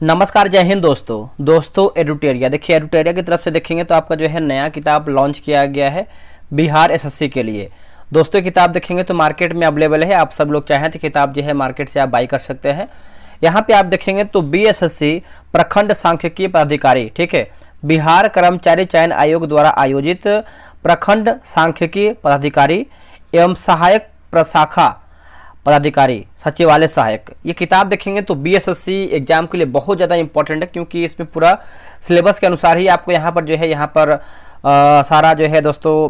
नमस्कार, जय हिंद दोस्तों एडुटेरिया। देखिए, एडुटेरिया की तरफ से देखेंगे तो आपका जो है नया किताब लॉन्च किया गया है बिहार एसएससी के लिए। दोस्तों, किताब देखेंगे तो मार्केट में अवेलेबल है। आप सब लोग चाहें तो किताब जो है मार्केट से आप बाई कर सकते हैं। यहाँ पे आप देखेंगे तो बीएसएससी प्रखंड सांख्यिकी पदाधिकारी, ठीक है, बिहार कर्मचारी चयन आयोग द्वारा आयोजित प्रखंड सांख्यिकी पदाधिकारी एवं सहायक प्रशाखा पदाधिकारी सचिवालय सहायक, ये किताब देखेंगे तो बीएसएससी एग्जाम के लिए बहुत ज़्यादा इंपॉर्टेंट है, क्योंकि इसमें पूरा सिलेबस के अनुसार ही आपको यहाँ पर जो है सारा जो है दोस्तों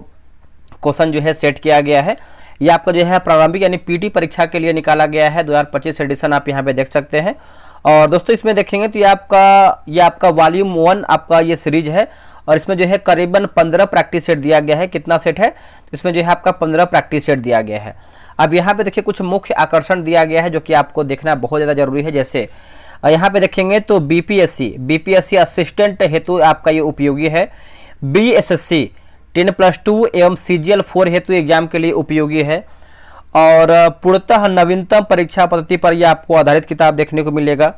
क्वेश्चन जो है सेट किया गया है। ये आपका जो है प्रारंभिक यानी पीटी परीक्षा के लिए निकाला गया है 2025 एडिशन, आप यहाँ पे देख सकते हैं। और दोस्तों इसमें देखेंगे तो ये आपका वॉल्यूम 1 आपका ये सीरीज है, और इसमें जो है करीबन 15 प्रैक्टिस सेट दिया गया है। कितना सेट है? तो इसमें जो है आपका 15 प्रैक्टिस सेट दिया गया है। अब यहाँ पे देखिए कुछ मुख्य आकर्षण दिया गया है जो कि आपको देखना बहुत ज़्यादा जरूरी है। जैसे यहाँ पे देखेंगे तो बीपीएससी असिस्टेंट हेतु आपका ये उपयोगी है। बीएसएससी 10+2 एवं सीजीएल 4 हेतु एग्जाम के लिए उपयोगी है। और पूर्णतः नवीनतम परीक्षा पद्धति पर यह आपको आधारित किताब देखने को मिलेगा।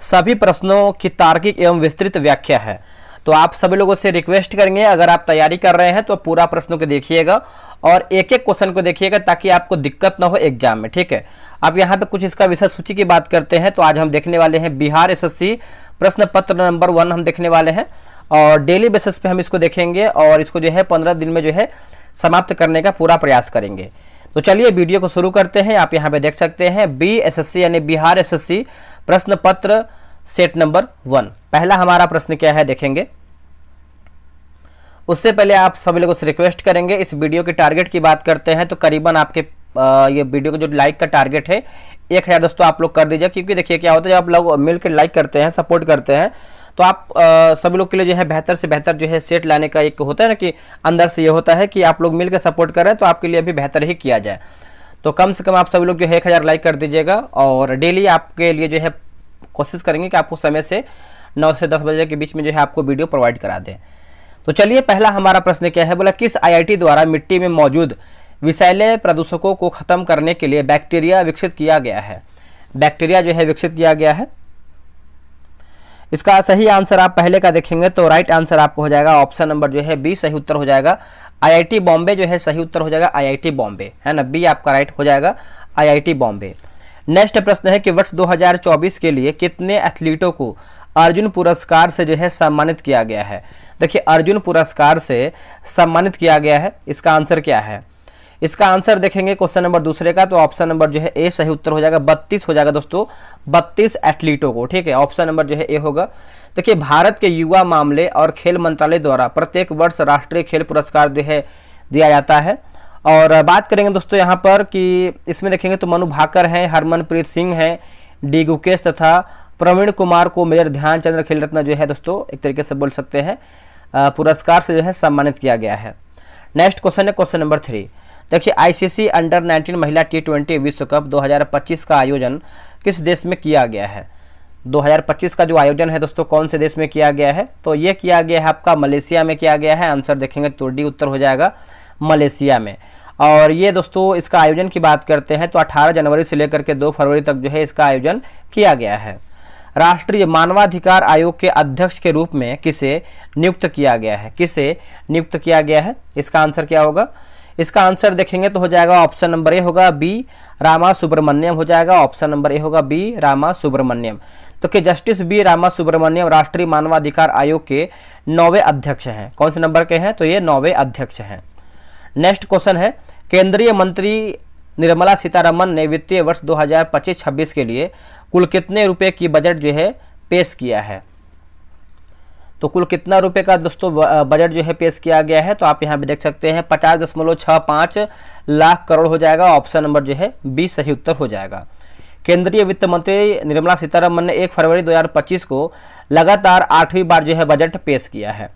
सभी प्रश्नों की तार्किक एवं विस्तृत व्याख्या है। तो आप सभी लोगों से रिक्वेस्ट करेंगे, अगर आप तैयारी कर रहे हैं तो पूरा प्रश्नों को देखिएगा और एक एक क्वेश्चन को देखिएगा ताकि आपको दिक्कत ना हो एग्जाम में, ठीक है। अब यहाँ पे कुछ इसका विषय सूची की बात करते हैं तो आज हम देखने वाले हैं बिहार एसएससी प्रश्न पत्र नंबर 1 हम देखने वाले हैं, और डेली बेसिस पे हम इसको देखेंगे और इसको जो है 15 दिन में जो है समाप्त करने का पूरा प्रयास करेंगे। तो चलिए वीडियो को शुरू करते हैं। आप यहाँ पे देख सकते हैं बीएसएससी यानी बिहार एसएससी प्रश्न पत्र सेट नंबर 1। पहला हमारा प्रश्न क्या है देखेंगे। उससे पहले आप सभी लोगों से रिक्वेस्ट करेंगे, इस वीडियो के टारगेट की बात करते हैं तो करीबन आपके ये वीडियो का जो लाइक का टारगेट है 1000 दोस्तों आप लोग कर दीजिए। क्योंकि देखिए क्या होता है, जब आप लोग मिलकर लाइक करते हैं, सपोर्ट करते हैं, तो आप सभी लोग के लिए जो है बेहतर से बेहतर जो है सेट लाने का एक होता है ना कि अंदर से ये होता है कि आप लोग मिलकर सपोर्ट कर रहे हैं तो आपके लिए भी बेहतर ही किया जाए। तो कम से कम आप सभी लोग जो है 1000 लाइक कर दीजिएगा। और डेली आपके लिए जो है कोशिश करेंगे कि आपको समय से 9 से 10 बजे के बीच में जो है आपको वीडियो प्रोवाइड करा दें। तो चलिए पहला हमारा प्रश्न क्या है, बोला किस आईआईटी द्वारा मिट्टी में मौजूद विषैले प्रदूषकों को खत्म करने के लिए बैक्टीरिया विकसित किया गया है। बैक्टीरिया जो है विकसित किया गया है। इसका सही आंसर आप पहले का देखेंगे तो राइट आंसर आपको हो जाएगा ऑप्शन नंबर जो है बी सही उत्तर हो जाएगा। आईआईटी बॉम्बे जो है सही उत्तर हो जाएगा, आईआईटी बॉम्बे है ना, बी आपका राइट हो जाएगा, आईआईटी बॉम्बे। नेक्स्ट प्रश्न है कि वर्ष 2024 के लिए कितने एथलीटों को अर्जुन पुरस्कार से जो है सम्मानित किया गया है। देखिए अर्जुन पुरस्कार से सम्मानित किया गया है, इसका आंसर क्या है? इसका आंसर देखेंगे क्वेश्चन नंबर दूसरे का तो ऑप्शन नंबर जो है ए सही उत्तर हो जाएगा, 32 हो जाएगा दोस्तों, 32 एथलीटों को, ठीक है। ऑप्शन नंबर जो है ए होगा। देखिए भारत के युवा मामले और खेल मंत्रालय द्वारा प्रत्येक वर्ष राष्ट्रीय खेल पुरस्कार जो है दिया जाता है। और बात करेंगे दोस्तों यहाँ पर कि इसमें देखेंगे तो मनु भाकर हैं, हरमनप्रीत सिंह हैं, डी गुकेश तथा प्रवीण कुमार को मेजर ध्यानचंद्र खेल रत्न जो है दोस्तों एक तरीके से बोल सकते हैं पुरस्कार से जो है सम्मानित किया गया है। नेक्स्ट क्वेश्चन है क्वेश्चन नंबर 3। देखिए आईसीसी अंडर 19 महिला T20 विश्व कप 2025 का आयोजन किस देश में किया गया है। 2025 का जो आयोजन है दोस्तों कौन से देश में किया गया है? तो ये किया गया है आपका मलेशिया में किया गया है। आंसर देखेंगे तो डी उत्तर हो जाएगा, मलेशिया में। और ये दोस्तों इसका आयोजन की बात करते हैं तो 18 जनवरी से लेकर के 2 फरवरी तक जो है इसका आयोजन किया गया है। राष्ट्रीय मानवाधिकार आयोग के अध्यक्ष के रूप में किसे नियुक्त किया गया है? किसे नियुक्त किया गया है? इसका आंसर क्या होगा? इसका आंसर देखेंगे तो हो जाएगा ऑप्शन नंबर ए होगा, बी रामा सुब्रमण्यम हो जाएगा। ऑप्शन नंबर ए होगा बी रामा सुब्रमण्यम। तो कि जस्टिस बी रामा सुब्रमण्यम राष्ट्रीय मानवाधिकार आयोग के 9वें अध्यक्ष हैं। कौन से नंबर के हैं? तो ये 9वें अध्यक्ष हैं। नेक्स्ट क्वेश्चन है केंद्रीय मंत्री निर्मला सीतारमन ने वित्तीय वर्ष 2025-26 के लिए कुल कितने रुपए की बजट जो है पेश किया है। तो कुल कितना रुपए का दोस्तों बजट जो है पेश किया गया है? तो आप यहाँ पे देख सकते हैं 50.65 लाख करोड़ हो जाएगा। ऑप्शन नंबर जो है बी सही उत्तर हो जाएगा। केंद्रीय वित्त मंत्री निर्मला सीतारमन ने 1 फरवरी 2025 को लगातार 8वीं बार जो है बजट पेश किया है।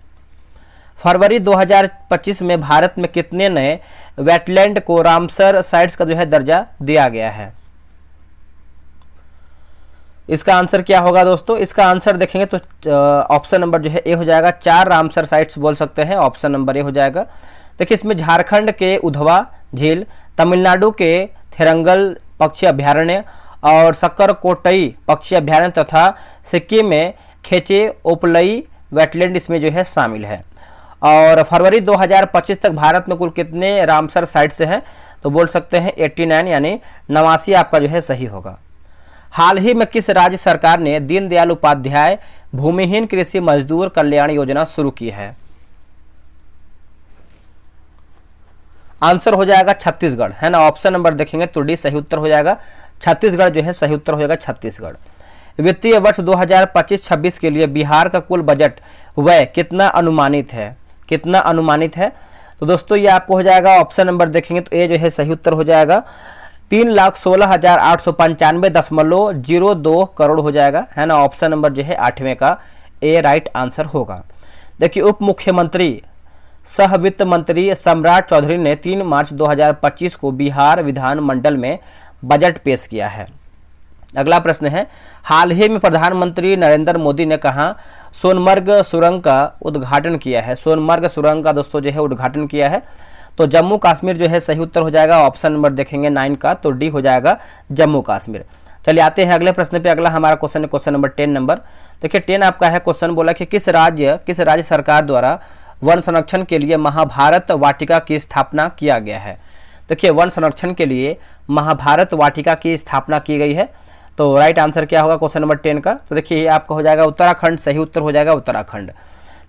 फरवरी 2025 में भारत में कितने नए वेटलैंड को रामसर साइट्स का जो है दर्जा दिया गया है? इसका आंसर क्या होगा दोस्तों? इसका आंसर देखेंगे तो ऑप्शन नंबर जो है ए हो जाएगा, 4 रामसर साइट्स बोल सकते हैं। ऑप्शन नंबर ए हो जाएगा। देखिए इसमें झारखंड के उधवा झील, तमिलनाडु के थेरंगल पक्षी अभ्यारण्य और सक्करकोटई पक्षी अभ्यारण्य तथा सिक्किम में खेचे ओपलई वेटलैंड इसमें जो है शामिल है। और फरवरी 2025 तक भारत में कुल कितने रामसर साइट्स हैं, तो बोल सकते हैं 89 यानी 89 आपका जो है सही होगा। हाल ही में किस राज्य सरकार ने दीनदयाल उपाध्याय भूमिहीन कृषि मजदूर कल्याण योजना शुरू की है? आंसर हो जाएगा छत्तीसगढ़, है ना। ऑप्शन नंबर देखेंगे तो डी सही उत्तर हो जाएगा, छत्तीसगढ़ जो है सही उत्तर हो जाएगा, छत्तीसगढ़। वित्तीय वर्ष 2025-26 के लिए बिहार का कुल बजट व्यय कितना अनुमानित है? कितना अनुमानित है? तो दोस्तों ये आपको हो जाएगा, ऑप्शन नंबर देखेंगे तो ए जो है सही उत्तर हो जाएगा, 3,16,895.02 करोड़ हो जाएगा, है ना। ऑप्शन नंबर जो है 8वें का ए राइट आंसर होगा। देखिए उप मुख्यमंत्री सह वित्त मंत्री सम्राट चौधरी ने 3 मार्च 2025 को बिहार विधानमंडल में बजट पेश किया है। अगला प्रश्न है, हाल ही में प्रधानमंत्री नरेंद्र मोदी ने कहा सोनमर्ग सुरंग का उद्घाटन किया है? सोनमर्ग सुरंग का दोस्तों जो है उद्घाटन किया है, तो जम्मू कश्मीर जो है सही उत्तर हो जाएगा। ऑप्शन नंबर देखेंगे 9 का, तो डी हो जाएगा जम्मू कश्मीर। चलिए आते हैं अगले प्रश्न पे। अगला हमारा क्वेश्चन है क्वेश्चन नंबर 10 नंबर। देखिए 10 आपका है क्वेश्चन, बोला कि किस राज्य सरकार द्वारा वन संरक्षण के लिए महाभारत वाटिका की स्थापना किया गया है? देखिए वन संरक्षण के लिए महाभारत वाटिका की स्थापना की गई है, तो राइट आंसर क्या होगा क्वेश्चन नंबर 10 का? तो देखिए ये आपका हो जाएगा उत्तराखंड, सही उत्तर हो जाएगा उत्तराखंड।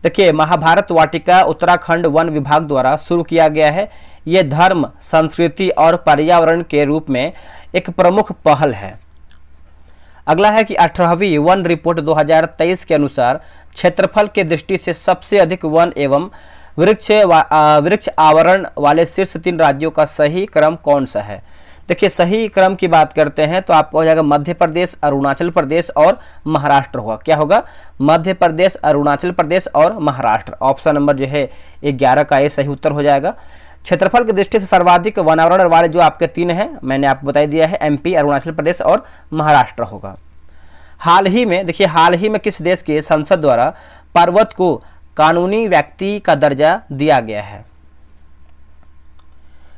देखिए महाभारत वाटिका उत्तराखंड वन विभाग द्वारा शुरू किया गया है। ये धर्म, संस्कृति और पर्यावरण के रूप में एक प्रमुख पहल है। अगला है कि 18वीं वन रिपोर्ट 2023 के अनुसार क्षेत्रफल के दृष्टि से सबसे अधिक वन एवं वृक्ष आवरण वाले शीर्ष 3 राज्यों का सही क्रम कौन सा है? देखिए सही क्रम की बात करते हैं तो आपको हो जाएगा मध्य प्रदेश, अरुणाचल प्रदेश और महाराष्ट्र होगा। क्या होगा? मध्य प्रदेश, अरुणाचल प्रदेश और महाराष्ट्र। ऑप्शन नंबर जो है 11 का ये सही उत्तर हो जाएगा। क्षेत्रफल की दृष्टि से सर्वाधिक वनावरण वाले जो आपके 3 हैं मैंने आपको बता दिया है, एमपी, अरुणाचल प्रदेश और महाराष्ट्र होगा। हाल ही में देखिए हाल ही में किस देश के संसद द्वारा पर्वत को कानूनी व्यक्ति का दर्जा दिया गया है?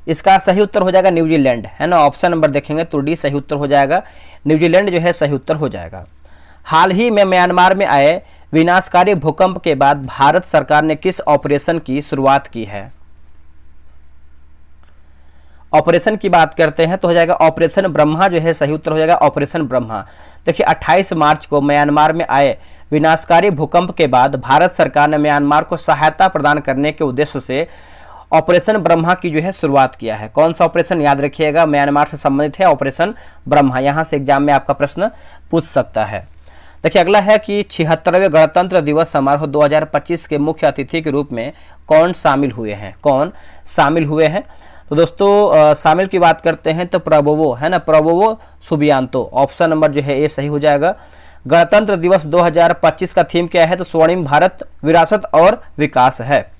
इसका सही उत्तर हो जाएगा न्यूजीलैंड, है ना। ऑप्शन नंबर देखेंगे तो डी सही उत्तर हो जाएगा, न्यूजीलैंड जो है सही उत्तर हो जाएगा। हाल ही में म्यांमार में आए विनाशकारी भूकंप के बाद भारत सरकार ने किस ऑपरेशन की शुरुआत की है? ऑपरेशन की बात करते हैं तो हो जाएगा ऑपरेशन ब्रह्मा जो है सही उत्तर हो जाएगा, ऑपरेशन ब्रह्मा। देखिए 28 मार्च को म्यांमार में आए विनाशकारी भूकंप के बाद भारत सरकार ने म्यांमार को सहायता प्रदान करने के उद्देश्य से ऑपरेशन ब्रह्मा की जो है शुरुआत किया है। कौन सा ऑपरेशन? याद रखिएगा म्यांमार से संबंधित है ऑपरेशन ब्रह्मा। यहाँ से एग्जाम में आपका प्रश्न पूछ सकता है। देखिए अगला है कि 76वें गणतंत्र दिवस समारोह 2025 के मुख्य अतिथि के रूप में कौन शामिल हुए हैं? कौन शामिल हुए हैं? तो दोस्तों शामिल की बात करते हैं तो प्रबोवो, है ना, प्रबोवो सुबियांतो। ऑप्शन नंबर जो है ये सही हो जाएगा। गणतंत्र दिवस 2025 का थीम क्या है? तो स्वर्णिम भारत, विरासत और विकास है।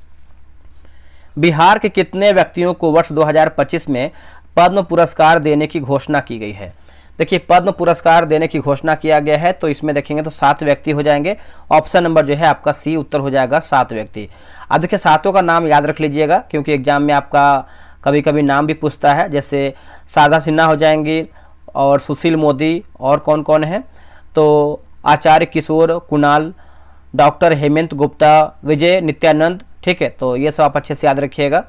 बिहार के कितने व्यक्तियों को वर्ष 2025 में पद्म पुरस्कार देने की घोषणा की गई है? देखिए पद्म पुरस्कार देने की घोषणा किया गया है, तो इसमें देखेंगे तो 7 व्यक्ति हो जाएंगे। ऑप्शन नंबर जो है आपका सी उत्तर हो जाएगा, 7 व्यक्ति। अब देखिए 7 का नाम याद रख लीजिएगा, क्योंकि एग्जाम में आपका कभी कभी नाम भी पूछता है, जैसे शारदा सिन्हा हो जाएंगी और सुशील मोदी, और कौन कौन है तो आचार्य किशोर कुणाल, डॉक्टर हेमंत गुप्ता, विजय नित्यानंद। ठीक है, तो ये सब आप अच्छे से याद रखिएगा।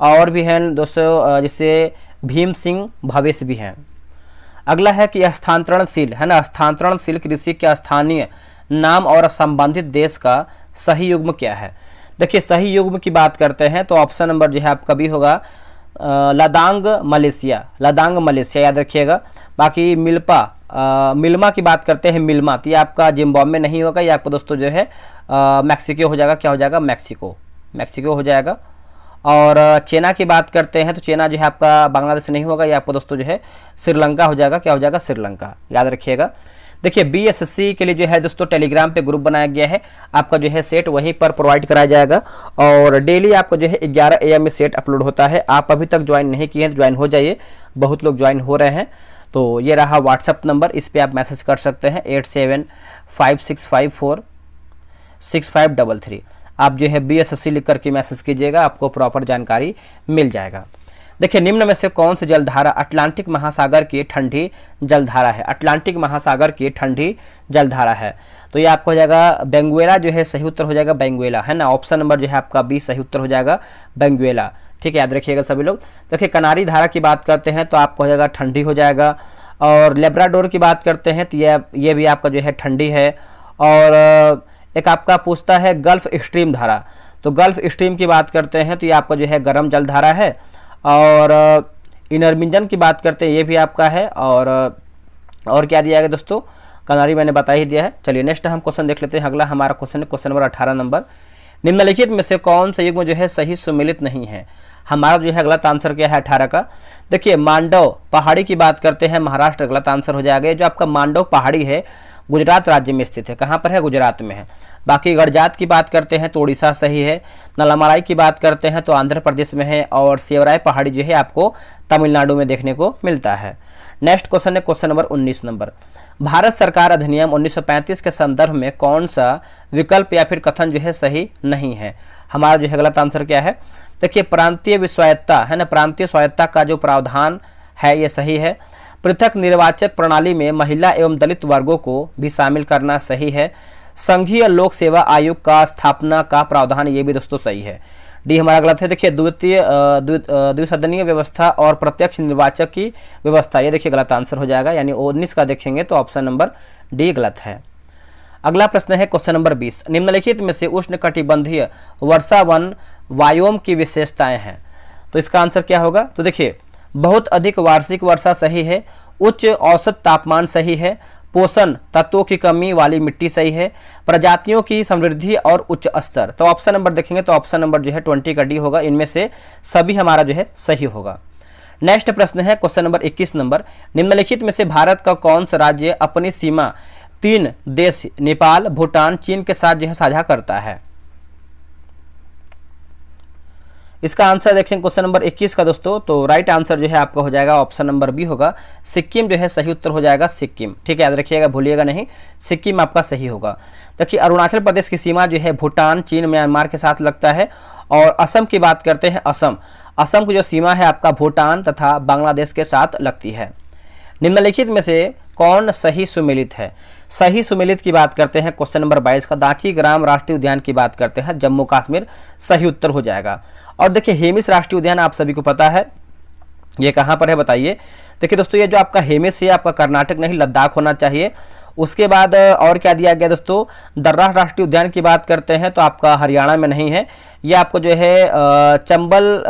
और भी हैं दोस्तों जैसे भीम सिंह भवेश भी हैं। अगला है कि हस्तांतरणशील, है ना, हस्तांतरणशील कृषि के स्थानीय नाम और संबंधित देश का सही युग्म क्या है? देखिए सही युग्म की बात करते हैं तो ऑप्शन नंबर जो है आपका भी होगा लदांग मलेशिया, लदांग मलेशिया याद रखिएगा। बाकी मिल्मा की बात करते हैं, मिल्मा, तो ये आपका जिम्बाब्वे नहीं होगा, ये आपको दोस्तों जो है मैक्सिको हो जाएगा। क्या हो जाएगा? मैक्सिको हो जाएगा। और चेना की बात करते हैं तो चेना जो है आपका बांग्लादेश नहीं होगा, ये आपको दोस्तों जो है श्रीलंका हो जाएगा। क्या हो जाएगा? श्रीलंका, याद रखिएगा। देखिए बीएसएससी के लिए जो है दोस्तों टेलीग्राम पे ग्रुप बनाया गया है, आपका जो है सेट वहीं पर प्रोवाइड कराया जाएगा और डेली आपको जो है 11 AM में सेट अपलोड होता है। आप अभी तक ज्वाइन नहीं किए हैं तो ज्वाइन हो जाइए, बहुत लोग ज्वाइन हो रहे हैं। तो ये रहा व्हाट्सअप नंबर, इस पर आप मैसेज कर सकते हैं 8756546533। आप जो है बीएसएससी लिख करके मैसेज कीजिएगा, आपको प्रॉपर जानकारी मिल जाएगा। देखिए निम्न में से कौन सी जलधारा अटलांटिक महासागर की ठंडी जलधारा है? अटलांटिक महासागर की ठंडी जलधारा है। तो ये आपको हो जाएगा बेंगुएला जो है सही उत्तर हो जाएगा, बेंगुएला है ना। ऑप्शन नंबर जो है आपका बी सही उत्तर हो जाएगा, बेंगुएला। ठीक है, याद रखिएगा सभी लोग। देखिए कनारी धारा की बात करते हैं तो आपको हो जाएगा ठंडी हो जाएगा। और लेब्राडोर की बात करते हैं तो ये भी आपका जो है ठंडी है। और एक आपका पूछता है गल्फ स्ट्रीम धारा, तो गल्फ स्ट्रीम की बात करते हैं तो ये आपका जो है गर्म जलधारा है। और इनरमिंजन की बात करते हैं ये भी आपका है। और क्या दिया गया दोस्तों? कनारी मैंने बता ही दिया है। चलिए नेक्स्ट हम क्वेश्चन देख लेते हैं। अगला हमारा क्वेश्चन है क्वेश्चन नंबर 18 नंबर। निम्नलिखित में से कौन सा युग्म जो है सही सुमेलित नहीं है? हमारा जो है गलत आंसर क्या है 18 का? देखिए मांडव पहाड़ी की बात करते हैं, महाराष्ट्र गलत आंसर हो जाएगा। जो आपका मांडव पहाड़ी है गुजरात राज्य में स्थित है। कहाँ पर है? गुजरात में है। बाकी गड़जात की बात करते हैं तो उड़ीसा सही है। नलामलाई की बात करते हैं तो आंध्र प्रदेश में है। और सेवराय पहाड़ी जो है आपको तमिलनाडु में देखने को मिलता है। नेक्स्ट क्वेश्चन है क्वेश्चन नंबर 19 नंबर। भारत सरकार अधिनियम 1935 के संदर्भ में कौन सा विकल्प या फिर कथन जो है सही नहीं है? हमारा जो है गलत आंसर क्या है? देखिए प्रांतीय विस्वायत्ता है ना, प्रांतीय स्वायत्ता का जो प्रावधान है ये सही है। पृथक निर्वाचक प्रणाली में महिला एवं दलित वर्गों को भी शामिल करना सही है। संघीय लोक सेवा आयोग का स्थापना का प्रावधान ये भी दोस्तों सही है। डी हमारा गलत है। देखिए द्विसदनीय व्यवस्था और प्रत्यक्ष निर्वाचक की व्यवस्था ये देखिए गलत आंसर हो जाएगा, यानी 19 का देखेंगे तो ऑप्शन नंबर डी गलत है। अगला प्रश्न है क्वेश्चन नंबर 20। निम्नलिखित में से उष्णकटिबंधीय वर्षा वन वायोम की विशेषताएं हैं, तो इसका आंसर क्या होगा? तो देखिए बहुत अधिक वार्षिक वर्षा सही है। उच्च औसत तापमान सही है। पोषण तत्वों की कमी वाली मिट्टी सही है। प्रजातियों की समृद्धि और उच्च स्तर, तो ऑप्शन नंबर देखेंगे तो ऑप्शन नंबर जो है 20 का डी होगा। इनमें से सभी हमारा जो है सही होगा। नेक्स्ट प्रश्न है क्वेश्चन नंबर 21 नंबर। निम्नलिखित में से भारत का कौन सा राज्य अपनी सीमा 3 देश नेपाल, भूटान, चीन के साथ जो है साझा करता है? इसका आंसर देखें क्वेश्चन नंबर 21 का दोस्तों, तो राइट आंसर जो है आपका हो जाएगा ऑप्शन नंबर बी होगा, सिक्किम जो है सही उत्तर हो जाएगा, सिक्किम। ठीक है, याद रखिएगा, भूलिएगा नहीं, सिक्किम आपका सही होगा। देखिए अरुणाचल प्रदेश की सीमा जो है भूटान, चीन, म्यांमार के साथ लगता है। और असम की बात करते हैं, असम की जो सीमा है आपका भूटान तथा बांग्लादेश के साथ लगती है। निम्नलिखित में से कौन सही सुमेलित है? सही सुमेलित की बात करते हैं क्वेश्चन नंबर 22 का, दाची ग्राम राष्ट्रीय उद्यान की बात करते हैं, जम्मू कश्मीर सही उत्तर हो जाएगा। और देखिए हेमिस राष्ट्रीय उद्यान आप सभी को पता है ये कहाँ पर है बताइए। देखिए दोस्तों ये जो आपका हेमिस है आपका कर्नाटक नहीं लद्दाख होना चाहिए। उसके बाद और क्या दिया गया दोस्तों, दर्रा राष्ट्रीय उद्यान की बात करते हैं तो आपका हरियाणा में नहीं है, ये आपको जो है चंबल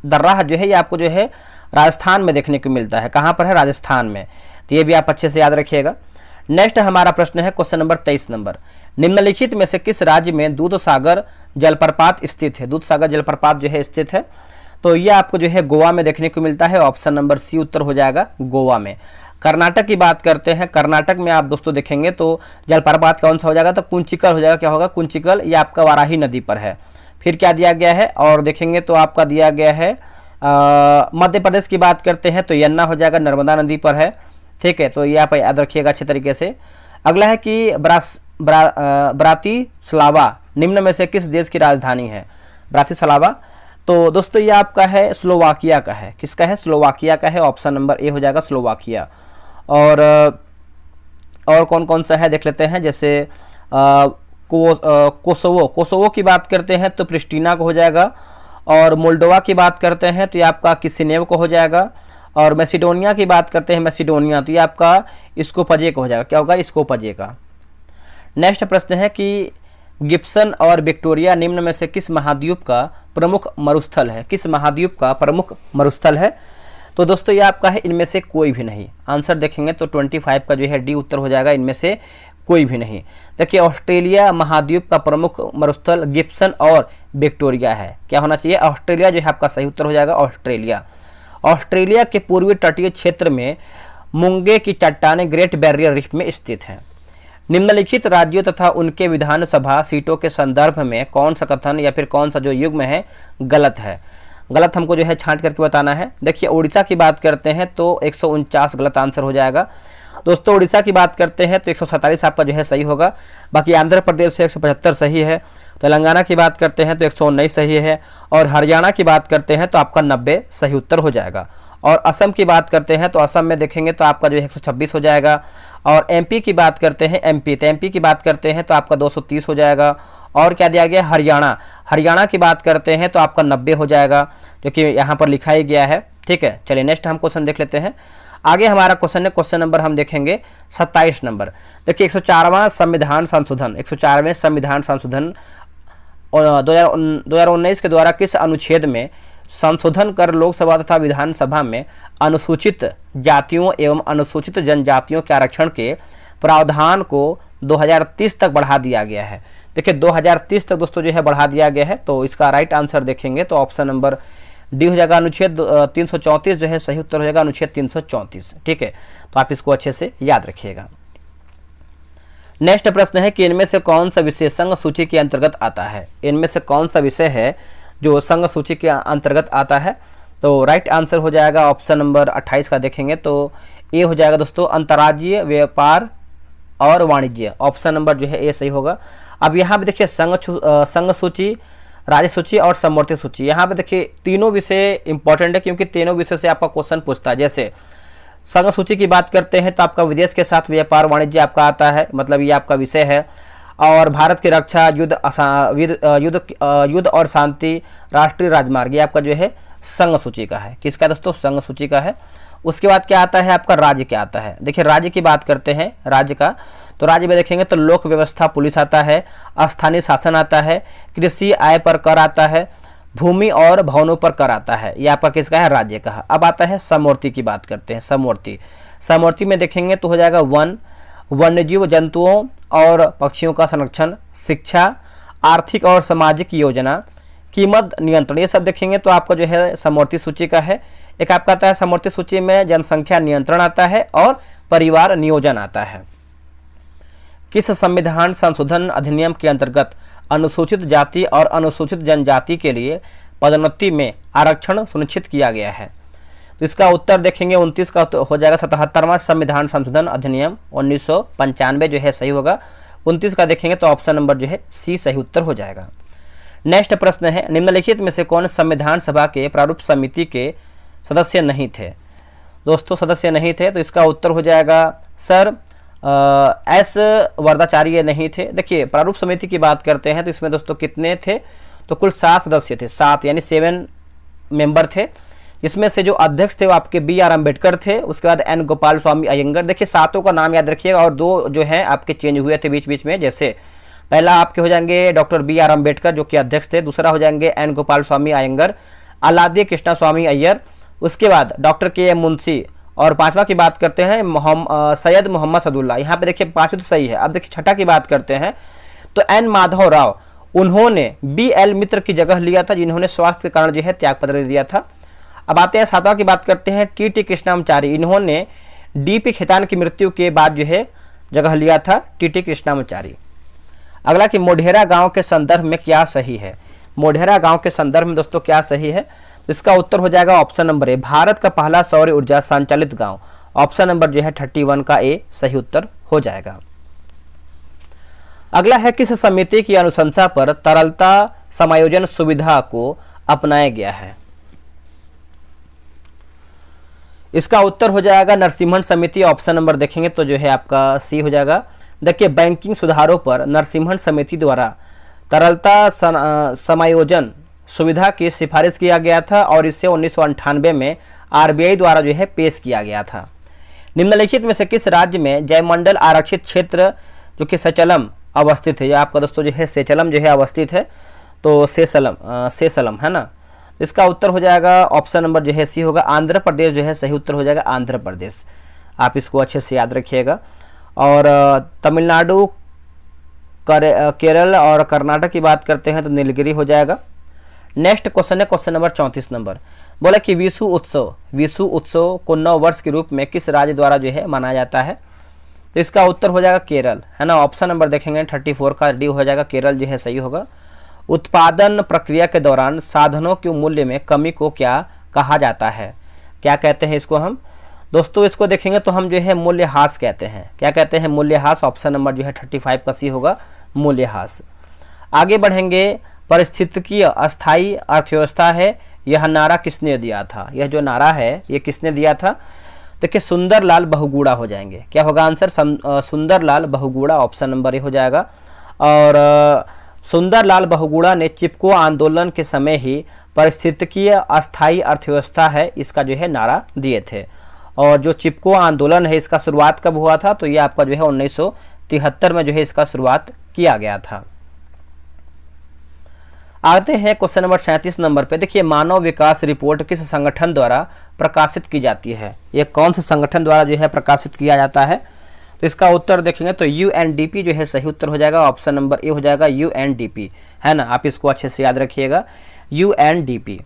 दर्रा जो है ये आपको जो है राजस्थान में देखने को मिलता है। कहाँ पर है? राजस्थान में। तो ये भी आप अच्छे से याद रखिएगा। नेक्स्ट हमारा प्रश्न है क्वेश्चन नंबर 23 नंबर। निम्नलिखित में से किस राज्य में दूधसागर जलप्रपात स्थित है? दूधसागर जलप्रपात जो है स्थित है, तो ये आपको जो है गोवा में देखने को मिलता है। ऑप्शन नंबर सी उत्तर हो जाएगा, गोवा में। कर्नाटक की बात करते हैं, कर्नाटक में आप दोस्तों देखेंगे तो जलप्रपात कौन सा हो जाएगा, तो कुंचिकल हो जाएगा। क्या होगा? कुंचिकल। ये आपका वाराही नदी पर है। फिर क्या दिया गया है और देखेंगे तो आपका दिया गया है मध्य प्रदेश की बात करते हैं तो यन्ना हो जाएगा, नर्मदा नदी पर है। ठीक है, तो ये आप याद रखिएगा अच्छे तरीके से। अगला है कि ब्रातिस्लावा निम्न में से किस देश की राजधानी है? ब्रातिस्लावा, तो दोस्तों ये आपका है स्लोवाकिया का है। किसका है? स्लोवाकिया का है। ऑप्शन नंबर ए हो जाएगा, स्लोवाकिया। और कौन कौन सा है देख लेते हैं, जैसे कोसोवो की बात करते हैं तो प्रिस्टीना को हो जाएगा। और मोल्डोवा की बात करते हैं तो ये आपका किसिनेव को हो जाएगा। और मैसिडोनिया की बात करते हैं, मैसिडोनिया, तो ये आपका स्कोपजे को हो जाएगा। क्या होगा? स्कोपजे का। नेक्स्ट प्रश्न है कि गिब्सन और विक्टोरिया निम्न में से किस महाद्वीप का प्रमुख मरुस्थल है? किस महाद्वीप का प्रमुख मरुस्थल है? तो दोस्तों ये आपका है इनमें से कोई भी नहीं। आंसर देखेंगे तो 25 का जो है डी उत्तर हो जाएगा, इनमें से कोई भी नहीं। देखिए ऑस्ट्रेलिया महाद्वीप का प्रमुख मरुस्थल गिब्सन और विक्टोरिया है। क्या होना चाहिए? ऑस्ट्रेलिया जो है आपका सही उत्तर हो जाएगा, ऑस्ट्रेलिया। ऑस्ट्रेलिया के पूर्वी तटीय क्षेत्र में मुंगे की चट्टानें ग्रेट बैरियर रीफ में स्थित हैं। निम्नलिखित राज्यों तथा उनके विधानसभा सीटों के संदर्भ में कौन सा कथन या फिर कौन सा जो युग्म है गलत है? गलत हमको जो है छांट करके बताना है। देखिए उड़ीसा की बात करते हैं तो 149 गलत आंसर हो जाएगा। दोस्तों उड़ीसा की बात करते हैं तो 147 आपका जो है सही होगा। बाकी आंध्र प्रदेश से 175 सही है। तेलंगाना की बात करते हैं तो 119 सही है। और हरियाणा की बात करते हैं तो आपका 90 सही उत्तर हो जाएगा। और असम की बात करते हैं तो असम में देखेंगे तो आपका जो है 126 हो जाएगा। और एमपी की बात करते हैं एमपी की बात करते हैं तो आपका 230 हो जाएगा। और क्या दिया गया, हरियाणा की बात करते हैं तो आपका 90 हो जाएगा, जो कि यहाँ पर लिखा ही गया है। ठीक है, चलिए नेक्स्ट हम क्वेश्चन देख लेते हैं। आगे हमारा क्वेश्चन है, क्वेश्चन नंबर हम देखेंगे 27 नंबर। देखिए 104वां संविधान संशोधन, 104वें संविधान संशोधन 2019 के द्वारा किस अनुच्छेद में संशोधन कर लोकसभा तथा विधानसभा में अनुसूचित जातियों एवं अनुसूचित जनजातियों के आरक्षण के प्रावधान को 2030 तक बढ़ा दिया गया है। देखिए 2030 तक दोस्तों जो है बढ़ा दिया गया है। तो इसका राइट आंसर देखेंगे तो ऑप्शन नंबर डी हो जाएगा, अनुच्छेद 334 जो है सही उत्तर हो जाएगा, अनुच्छेद 334। ठीक है, तो आप इसको अच्छे से याद रखिएगा। नेक्स्ट प्रश्न है कि इनमें से कौन सा विषय संघ सूची के अंतर्गत आता है। इनमें से कौन सा विषय है जो संघ सूची के अंतर्गत आता है। तो राइट आंसर हो जाएगा ऑप्शन नंबर 28 का देखेंगे तो ए हो जाएगा दोस्तों, अंतर्राज्यीय व्यापार और वाणिज्य। ऑप्शन नंबर जो है ए सही होगा। अब यहाँ पे देखिए संघ सूची, राज्य सूची और समवर्ती सूची, यहाँ पे देखिए तीनों विषय इंपॉर्टेंट है, क्योंकि तीनों विषय से आपका क्वेश्चन पूछता है। जैसे संघ सूची की बात करते हैं तो आपका विदेश के साथ व्यापार वाणिज्य आपका आता है, मतलब ये आपका विषय है। और भारत की रक्षा, युद्ध और शांति, राष्ट्रीय राजमार्ग, ये आपका जो है संघ सूची का है। किसका दोस्तों, संघ सूची का है। उसके बाद क्या आता है आपका, राज्य क्या आता है। देखिए राज्य की बात करते हैं, राज्य का तो राज्य में देखेंगे तो लोक व्यवस्था पुलिस आता है, स्थानीय शासन आता है, कृषि आय पर कर आता है, भूमि और भवनों पर कर आता है। ये आपका किसका है, राज्य का है। अब आता है समवर्ती की बात करते हैं। समवर्ती में देखेंगे तो हो जाएगा वन्यजीव जंतुओं और पक्षियों का संरक्षण, शिक्षा, आर्थिक और सामाजिक योजना, कीमत नियंत्रण, ये सब देखेंगे तो आपका जो है समवर्ती सूची का है। एक आपका आता है समवर्ती सूची में जनसंख्या नियंत्रण आता है और परिवार नियोजन आता है। किस संविधान संशोधन अधिनियम के अंतर्गत अनुसूचित जाति और अनुसूचित जनजाति के लिए पदोन्नति में आरक्षण सुनिश्चित किया गया है। तो इसका उत्तर देखेंगे 29 का तो हो जाएगा 77वां संविधान संशोधन अधिनियम 1995 जो है सही होगा। 29 का देखेंगे तो ऑप्शन नंबर जो है सी सही उत्तर हो जाएगा। नेक्स्ट प्रश्न है, निम्नलिखित में से कौन संविधान सभा के प्रारूप समिति के सदस्य नहीं थे। दोस्तों सदस्य नहीं थे तो इसका उत्तर हो जाएगा सर एस वरदाचार्य नहीं थे। देखिए प्रारूप समिति की बात करते हैं तो इसमें दोस्तों कितने थे, तो कुल 7 सदस्य थे, 7 यानी 7 मेंबर थे। इसमें से जो अध्यक्ष थे वो आपके BR अम्बेडकर थे, उसके बाद N गोपाल स्वामी अयंगर। देखिए 7 का नाम याद रखिएगा और 2 जो है आपके चेंज हुए थे बीच बीच में। जैसे पहला आपके हो जाएंगे डॉक्टर BR अम्बेडकर जो कि अध्यक्ष थे, दूसरा हो जाएंगे N गोपाल स्वामी अयंगर, अलादी कृष्णा स्वामी अय्यर, उसके बाद डॉक्टर KM मुंशी, और 5वां की बात करते हैं सैयद मोहम्मद सदुल्ला। यहाँ पे देखिए 5 तो सही है। अब देखिए 6ठा की बात करते हैं तो N माधव राव, उन्होंने BL मित्र की जगह लिया था, जिन्होंने स्वास्थ्य के कारण जो है त्यागपत्र दिया था। अब आते हैं 7वां की बात करते हैं TT कृष्णामाचारी, इन्होंने DP खेतान की मृत्यु के बाद जो है जगह लिया था TT कृष्णामाचारी। अगला कि मोढेरा गांव के संदर्भ में क्या सही है। मोढेरा गांव के संदर्भ में दोस्तों क्या सही है, तो इसका उत्तर हो जाएगा ऑप्शन नंबर ए, भारत का पहला सौर ऊर्जा संचालित गांव। ऑप्शन नंबर जो है 31 का ए सही उत्तर हो जाएगा। अगला है किस समिति की अनुशंसा पर तरलता समायोजन सुविधा को अपनाया गया है। इसका उत्तर हो जाएगा नरसिम्हन समिति। ऑप्शन नंबर देखेंगे तो जो है आपका सी हो जाएगा। देखिए बैंकिंग सुधारों पर नरसिम्हन समिति द्वारा तरलता समायोजन सुविधा की सिफारिश किया गया था और इसे 1998 में RBI द्वारा जो है पेश किया गया था। निम्नलिखित में से किस राज्य में जयमंडल आरक्षित क्षेत्र जो कि सेचलम अवस्थित है। यह आपका दोस्तों जो है सेचलम जो है अवस्थित है, तो सेसलम है ना। इसका उत्तर हो जाएगा ऑप्शन नंबर जो है सी होगा, आंध्र प्रदेश जो है सही उत्तर हो जाएगा, आंध्र प्रदेश। आप इसको अच्छे से याद रखिएगा। और तमिलनाडु, केरल और कर्नाटक की बात करते हैं तो नीलगिरी हो जाएगा। नेक्स्ट क्वेश्चन है क्वेश्चन नंबर 34 नंबर। बोला कि विशु उत्सव को 9 वर्ष के रूप में किस राज्य द्वारा जो है मनाया जाता है। तो इसका उत्तर हो जाएगा केरल है ना। ऑप्शन नंबर देखेंगे 34 का डी हो जाएगा, केरल जो है सही होगा। उत्पादन प्रक्रिया के दौरान साधनों के मूल्य में कमी को क्या कहा जाता है, क्या कहते हैं इसको हम। दोस्तों इसको देखेंगे तो हम जो है मूल्यह्रास कहते हैं। क्या कहते हैं? मूल्यह्रास। ऑप्शन नंबर जो है 35 का सी होगा, मूल्यह्रास। आगे बढ़ेंगे, पारिस्थितिकीय अस्थायी अर्थव्यवस्था है, यह नारा किसने दिया था? यह जो नारा है ये किसने दिया था? देखिए सुंदरलाल बहुगुणा हो जाएंगे। क्या होगा answer? Sunderlal Bahuguna. Option number A हो जाएगा। और सुंदरलाल बहुगुणा ने चिपको आंदोलन के समय ही पारिस्थितिकीय अस्थायी अर्थव्यवस्था है इसका जो है नारा दिए थे। और जो चिपको आंदोलन है इसका शुरुआत कब हुआ था? तो ये आपका जो है 1973 में जो है इसका शुरुआत किया गया था। आते हैं क्वेश्चन नंबर 37 नंबर पे। देखिए मानव विकास रिपोर्ट किस संगठन द्वारा प्रकाशित की जाती है? ये कौन से संगठन द्वारा जो है प्रकाशित किया जाता है? तो इसका उत्तर देखेंगे तो यूएनडीपी जो है सही उत्तर हो जाएगा। ऑप्शन नंबर ए हो जाएगा, यूएनडीपी, है ना। आप इसको अच्छे से याद रखिएगा, यूएनडीपी।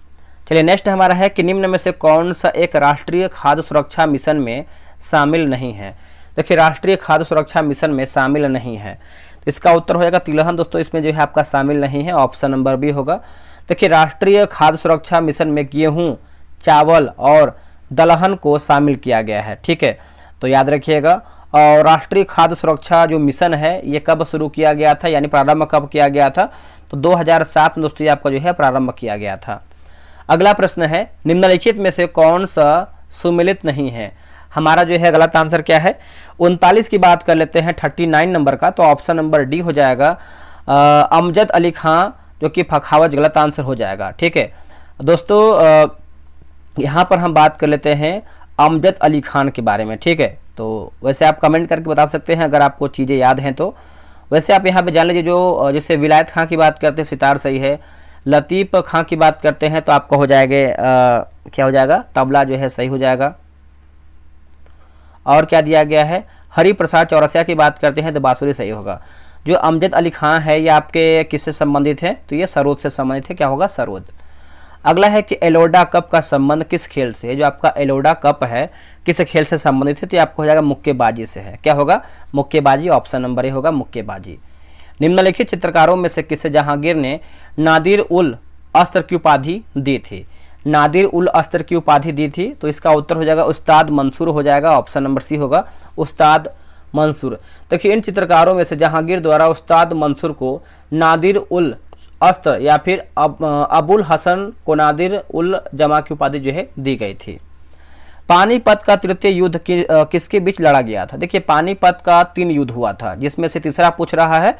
चलिए नेक्स्ट हमारा है कि निम्न में से कौन सा एक राष्ट्रीय खाद्य सुरक्षा मिशन में शामिल नहीं है? देखिए राष्ट्रीय खाद्य सुरक्षा मिशन में शामिल नहीं है, तो इसका उत्तर हो जाएगा तिलहन। दोस्तों इसमें जो है आपका शामिल नहीं है, ऑप्शन नंबर बी होगा। देखिए राष्ट्रीय खाद्य सुरक्षा मिशन में गेहूं, चावल और दलहन को शामिल किया गया है, ठीक है, तो याद रखिएगा। और राष्ट्रीय खाद्य सुरक्षा जो मिशन है ये कब शुरू किया गया था, यानी प्रारंभ कब किया गया था? तो 2007 में दोस्तों ये आपका जो है प्रारंभ किया गया था। अगला प्रश्न है, निम्नलिखित में से कौन सा सुमेलित नहीं है? हमारा जो है गलत आंसर क्या है? 39 की बात कर लेते हैं, 39 नंबर का, तो ऑप्शन नंबर डी हो जाएगा, अमजद अली खां, जो कि पखावज गलत आंसर हो जाएगा, ठीक है। दोस्तों यहाँ पर हम बात कर लेते हैं अमजद अली खान के बारे में, ठीक है। तो वैसे आप कमेंट करके बता सकते हैं अगर आपको चीज़ें याद हैं तो। वैसे आप यहाँ पे जान लीजिए, जो जैसे विलायत खां की बात करते हैं सितार सही है, लतीफ़ खां की बात करते हैं तो आपका हो जाएगा क्या हो जाएगा? तबला जो है सही हो जाएगा। और क्या दिया गया है? हरि प्रसाद चौरसिया की बात करते हैं तो बांसुरी सही होगा। जो अमजद अली खां है ये आपके किससे संबंधित है? तो ये सरोद से संबंधित है। क्या होगा? सरोद। अगला है कि एलोडा कप का संबंध किस खेल से है? जो आपका एलोडा कप है किस खेल से संबंधित है? तो आपको हो जाएगा मुक्केबाजी से है। क्या होगा? मुक्केबाजी। ऑप्शन नंबर ए होगा, मुक्केबाजी। निम्नलिखित चित्रकारों में से किसे जहांगीर ने नादिर उल अस्त्र की उपाधि दी थी? नादिर उल अस्त्र की उपाधि दी थी, तो इसका उत्तर हो जाएगा उस्ताद मंसूर हो जाएगा। ऑप्शन नंबर सी होगा, उस्ताद मंसूर। देखिए इन चित्रकारों में से जहांगीर द्वारा उस्ताद मंसूर को नादिर उल अस्त्र या फिर अबुल हसन को नादिर उल जमा की उपाधि जो है दी गई थी। पानीपत का तृतीय युद्ध किसके बीच लड़ा गया था? देखिए पानीपत का 3 युद्ध हुआ था, जिसमें से तीसरा पूछ रहा है,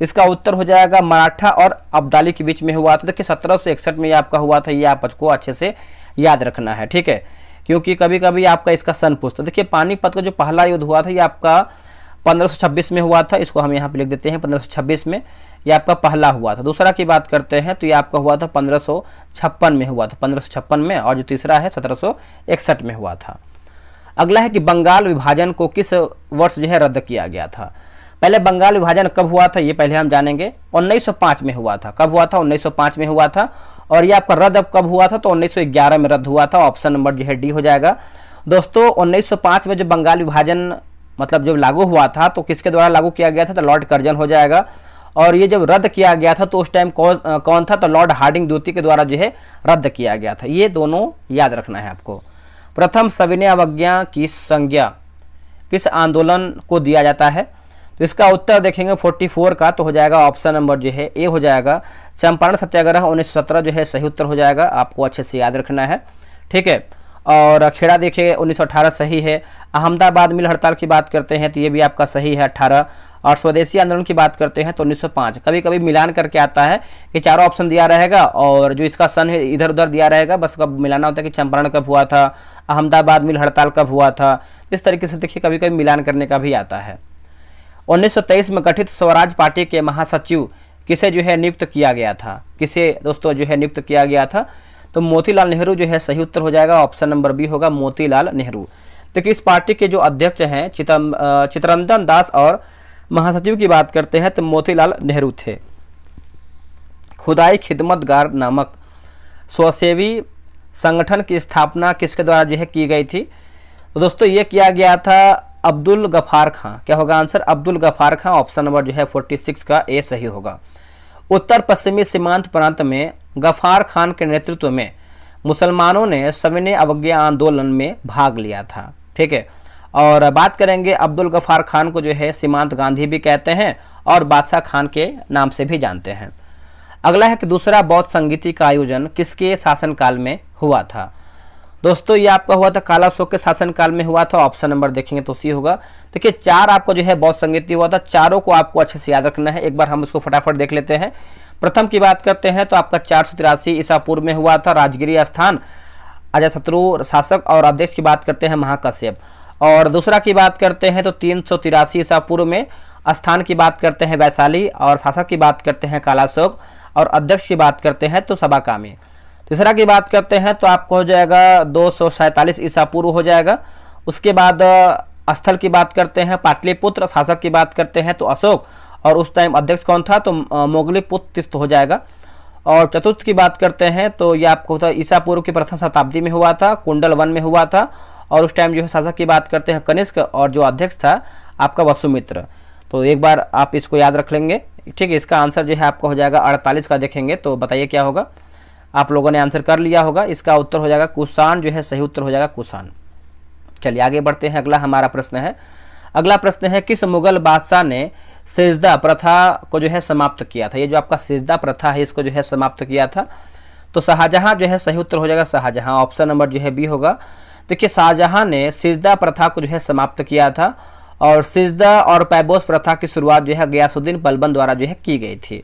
इसका उत्तर हो जाएगा मराठा और अब्दाली के बीच में हुआ था। देखिए 1761 में ये आपका हुआ था, ये आपको अच्छे से याद रखना है, ठीक है, क्योंकि कभी कभी आपका इसका सन पूछता। देखिए पानीपत का जो पहला युद्ध हुआ था ये आपका 1526 में हुआ था, इसको हम यहाँ पे लिख देते हैं 1526 में, ये आपका पहला हुआ था। दूसरा की बात करते हैं तो ये आपका हुआ था 1556 में हुआ था, 1556 में, और जो तीसरा है 1761 में हुआ था। अगला है कि बंगाल विभाजन को किस वर्ष जो है रद्द किया गया था? पहले बंगाल विभाजन कब हुआ था ये पहले हम जानेंगे। 1905 में हुआ था। कब हुआ था? 1905 में हुआ था। और ये आपका रद्द कब हुआ था? तो 1911 में रद्द हुआ था। ऑप्शन नंबर जो है डी हो जाएगा। दोस्तों 1905 में जब बंगाल विभाजन मतलब जब लागू हुआ था तो किसके द्वारा लागू किया गया था? तो लॉर्ड कर्जन हो जाएगा। और ये जब रद्द किया गया था तो उस टाइम कौन था? तो लॉर्ड हार्डिंग द्वितीय के द्वारा जो है रद्द किया गया था। ये दोनों याद रखना है आपको। प्रथम सविनय अवज्ञा की संज्ञा किस आंदोलन को दिया जाता है? तो इसका उत्तर देखेंगे 44 का, तो हो जाएगा ऑप्शन नंबर जो है ए हो जाएगा, चंपारण सत्याग्रह 1917 जो है सही उत्तर हो जाएगा। आपको अच्छे से याद रखना है, ठीक है। और खेड़ा देखिए 1918 सही है। अहमदाबाद मिल हड़ताल की बात करते हैं तो ये भी आपका सही है 18। और स्वदेशी आंदोलन की बात करते हैं तो 1905। कभी कभी मिलान करके आता है कि चारों ऑप्शन दिया रहेगा और जो इसका सन है इधर उधर दिया रहेगा, बस कब मिलाना होता है कि चंपारण कब हुआ था, अहमदाबाद मिल हड़ताल कब हुआ था। इस तरीके से देखिए कभी कभी मिलान करने का भी आता है। 1923 में गठित स्वराज पार्टी के महासचिव किसे जो है नियुक्त किया गया था? किसे दोस्तों जो है नियुक्त किया गया था? तो मोतीलाल नेहरू जो है सही उत्तर हो जाएगा। ऑप्शन नंबर बी होगा, मोतीलाल नेहरू। देखिए इस पार्टी के जो अध्यक्ष हैं चित्तरंजन दास और महासचिव की बात करते हैं तो मोतीलाल नेहरू थे। खुदाई खिदमतगार नामक स्वसेवी संगठन की स्थापना किसके द्वारा जो है की गई थी? तो दोस्तों ये किया गया था अब्दुल गफार खां। क्या होगा आंसर? अब्दुल गफार खां। ऑप्शन नंबर जो है 46 का ए सही होगा। उत्तर पश्चिमी सीमांत प्रांत में गफार खान के नेतृत्व में मुसलमानों ने सविनय अवज्ञा आंदोलन में भाग लिया था। ठीक है। और बात करेंगे अब्दुल गफ्फार खान को जो है सीमांत गांधी भी कहते हैं और बादशाह खान के नाम से भी जानते हैं। अगला है कि दूसरा बौद्ध संगीति का आयोजन किसके शासनकाल में हुआ था। दोस्तों ये आपका हुआ था काला अशोक के शासनकाल में हुआ था। ऑप्शन नंबर देखेंगे तो सी होगा। देखिए 4 आपको जो है बौद्ध संगीति हुआ था, चारों को आपको अच्छे से याद रखना है। एक बार हम इसको फटाफट देख लेते हैं। प्रथम की बात करते हैं तो आपका 483 ईसा पूर्व में हुआ था, राजगिरी स्थान, अजातशत्रु शासक। और अध्यक्ष की बात करते हैं महाकश्यप। और दूसरा की बात करते हैं तो 383 ईसा पूर्व में, स्थान की बात करते हैं वैशाली, और शासक की बात करते हैं काला अशोक, और अध्यक्ष की बात करते हैं तो सबाकामी। तीसरा की बात करते हैं तो आपको हो जाएगा 247 ईसा पूर्व हो जाएगा। उसके बाद स्थल की बात करते हैं पाटलिपुत्र, शासक की बात करते हैं तो अशोक, और उस टाइम अध्यक्ष कौन था तो मोगलीपुत्र हो जाएगा। और चतुर्थ की बात करते हैं तो ये आपको होता है ईसा पूर्व की प्रथम शताब्दी में हुआ था, कुंडल 1 में हुआ था। और उस टाइम जो है शासक की बात करते हैं कनिष्क, और जो अध्यक्ष था आपका वसुमित्र। तो एक बार आप इसको याद रख लेंगे, ठीक है। इसका आंसर जो है आपका हो जाएगा 48 का। देखेंगे तो बताइए क्या होगा। आप लोगों ने आंसर कर लिया होगा। इसका उत्तर हो जाएगा कुषाण, जो है सही उत्तर हो जाएगा कुषाण। चलिए आगे बढ़ते हैं। अगला हमारा प्रश्न है, अगला प्रश्न है किस मुगल बादशाह ने सिजदा प्रथा को जो है समाप्त किया था। ये जो आपका सिजदा प्रथा है इसको जो है समाप्त किया था तो शाहजहां जो है सही उत्तर हो जाएगा शाहजहां। ऑप्शन नंबर जो है बी होगा। देखिए शाहजहां ने सिजदा प्रथा को जो है समाप्त किया था, और सिजदा और पैबोस प्रथा की शुरुआत जो है गयासुद्दीन बलबन द्वारा जो है की गई थी।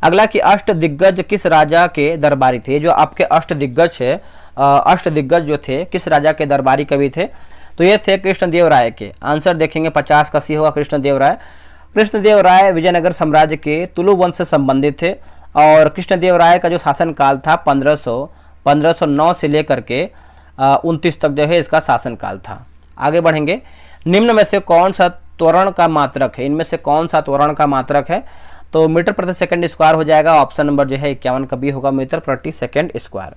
अगला कि अष्ट दिग्गज किस राजा के दरबारी थे। जो आपके अष्ट दिग्गज है, अष्ट दिग्गज जो थे किस राजा के दरबारी कवि थे तो ये थे कृष्णदेव राय के। आंसर देखेंगे 50 का सी होगा कृष्णदेव राय। कृष्णदेव राय विजयनगर साम्राज्य के तुलु वंश से संबंधित थे, और कृष्णदेव राय का जो शासनकाल था 1509 से लेकर के 29 तक जो है इसका शासनकाल था। आगे बढ़ेंगे। निम्न में से कौन सा त्वरण का मात्रक है। इनमें से कौन सा त्वरण का मात्रक है तो मीटर प्रति सेकंड स्क्वायर हो जाएगा। ऑप्शन नंबर जो है 51 का बी होगा, मीटर प्रति सेकंड स्क्वायर।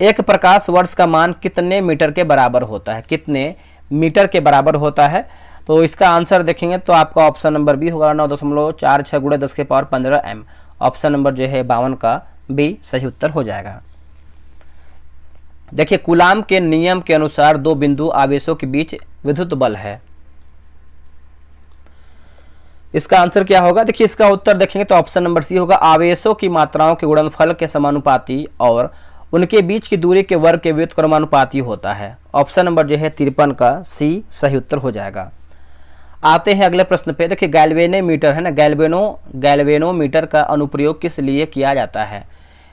एक प्रकाश वर्ष का मान कितने मीटर के बराबर होता है, कितने मीटर के बराबर होता है तो इसका आंसर देखेंगे तो आपका ऑप्शन नंबर बी होगा 9.46 × 10 के पावर 15 m। ऑप्शन नंबर जो है 52 का बी सही उत्तर हो जाएगा। देखिए कूलाम के नियम के अनुसार 2 बिंदु आवेशों के बीच विद्युत बल है। इसका आंसर क्या होगा। देखिए इसका उत्तर देखेंगे तो ऑप्शन नंबर सी होगा। आवेशों की मात्राओं के गुणनफल के समानुपाती और उनके बीच की दूरी के वर्ग के व्युत्क्रमानुपाती होता है। ऑप्शन नंबर जो है 53 का सी सही उत्तर हो जाएगा। आते हैं अगले प्रश्न पे। देखिए गैल्वेनोमीटर है ना, गैल्वेनोमीटर का अनुप्रयोग किस लिए किया जाता है,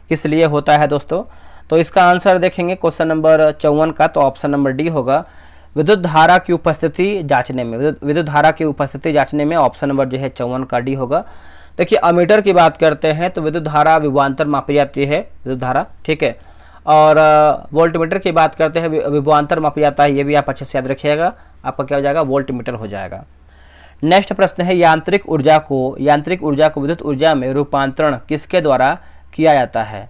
किस लिए होता है दोस्तों। तो इसका आंसर देखेंगे क्वेश्चन नंबर 54 का, तो ऑप्शन नंबर डी होगा। विद्युत धारा की उपस्थिति जांचने में, विद्युत धारा की उपस्थिति जांचने में ऑप्शन नंबर जो है 54 का डी होगा। देखिए अमीटर की बात करते हैं तो विद्युत धारा विभवांतर मापी जाती है, विद्युत धारा, ठीक है। और वोल्टमीटर की बात करते हैं विभवांतर मापी जाता है, ये भी आप अच्छे से याद रखिएगा, आपका क्या हो जाएगा वोल्टमीटर हो जाएगा। नेक्स्ट प्रश्न है यांत्रिक ऊर्जा को विद्युत ऊर्जा में रूपांतरण किसके द्वारा किया जाता है।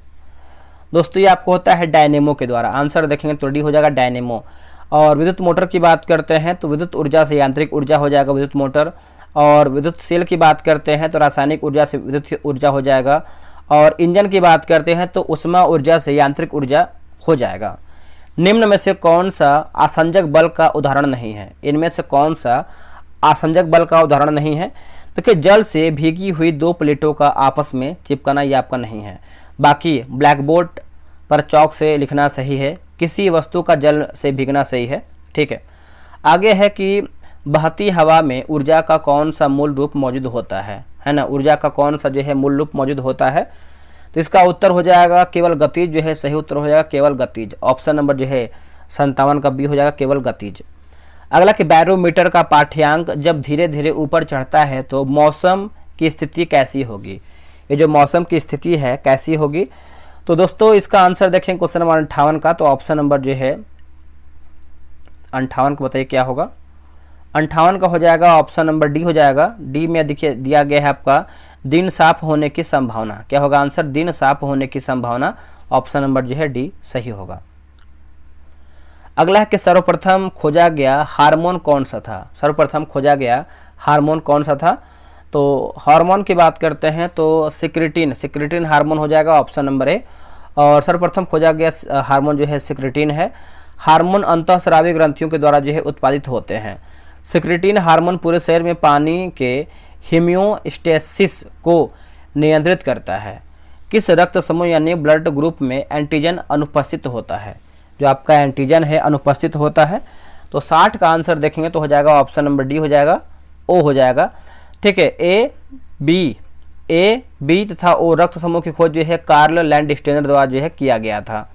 दोस्तों ये आपको होता है डायनेमो के द्वारा। आंसर देखेंगे तो डी हो जाएगा डायनेमो। और विद्युत मोटर की बात करते हैं तो विद्युत ऊर्जा से यांत्रिक ऊर्जा हो जाएगा विद्युत मोटर। और विद्युत सेल की बात करते हैं तो रासायनिक ऊर्जा से विद्युत ऊर्जा हो जाएगा। और इंजन की बात करते हैं तो उष्मा ऊर्जा से यांत्रिक ऊर्जा हो जाएगा। निम्न में से कौन सा आसंजक बल का उदाहरण नहीं है। इनमें से कौन सा आसंजक बल का उदाहरण नहीं है। देखिए जल से भीगी हुई 2 प्लेटों का आपस में चिपकाना ये आपका नहीं है। बाकी ब्लैक बोर्ड पर चौक से लिखना सही है। किसी वस्तु का जल से भीगना सही है, ठीक है। आगे है कि बहती हवा में ऊर्जा का कौन सा मूल रूप मौजूद होता है ना, ऊर्जा का कौन सा जो है मूल रूप मौजूद होता है। तो इसका उत्तर हो जाएगा केवल गतिज, जो है सही उत्तर हो जाएगा केवल गतिज। ऑप्शन नंबर जो है 57 का बी हो जाएगा केवल गतिज। अगला कि बैरोमीटर का पाठ्यांक जब धीरे धीरे ऊपर चढ़ता है तो मौसम की स्थिति कैसी होगी। ये जो मौसम की स्थिति है कैसी होगी। तो दोस्तों इसका आंसर देखें क्वेश्चन नंबर 58 का, तो ऑप्शन नंबर जो है 58 को बताइए क्या होगा। 58 का हो जाएगा ऑप्शन नंबर डी हो जाएगा। डी में देखिए दिया गया है आपका दिन साफ होने की संभावना। क्या होगा आंसर, दिन साफ होने की संभावना। ऑप्शन नंबर जो है डी सही होगा। अगला है कि सर्वप्रथम खोजा गया हार्मोन कौन सा था। सर्वप्रथम खोजा गया हार्मोन कौन सा था। तो हार्मोन की बात करते हैं तो सिक्रेटिन हार्मोन हो जाएगा ऑप्शन नंबर ए। और सर्वप्रथम खोजा गया हार्मोन जो है सिक्रेटिन है। हार्मोन अंतःस्रावी ग्रंथियों के द्वारा जो है उत्पादित होते हैं। सिक्रेटिन हार्मोन पूरे शरीर में पानी के होमियोस्टेसिस को नियंत्रित करता है। किस रक्त समूह यानी ब्लड ग्रुप में एंटीजन अनुपस्थित होता है? जो आपका एंटीजन है अनुपस्थित होता है। तो 60 का आंसर देखेंगे तो हो जाएगा ऑप्शन नंबर डी हो जाएगा, ओ हो जाएगा। ठीक है, ए बी तथा ओ रक्त समूह की खोज जो है कार्ल लैंडस्टेनर द्वारा जो है किया गया था।